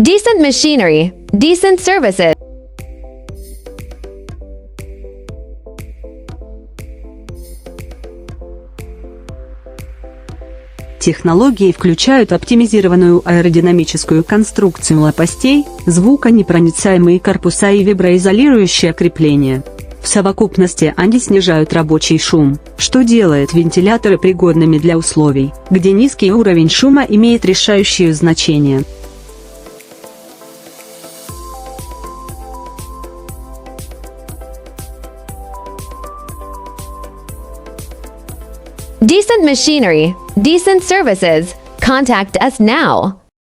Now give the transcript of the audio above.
Decent machinery, decent services. Технологии включают оптимизированную аэродинамическую конструкцию лопастей, звуконепроницаемые корпуса и виброизолирующее крепление. В совокупности они снижают рабочий шум, что делает вентиляторы пригодными для условий, где низкий уровень шума имеет решающее значение. Decent machinery, decent services. Contact us now.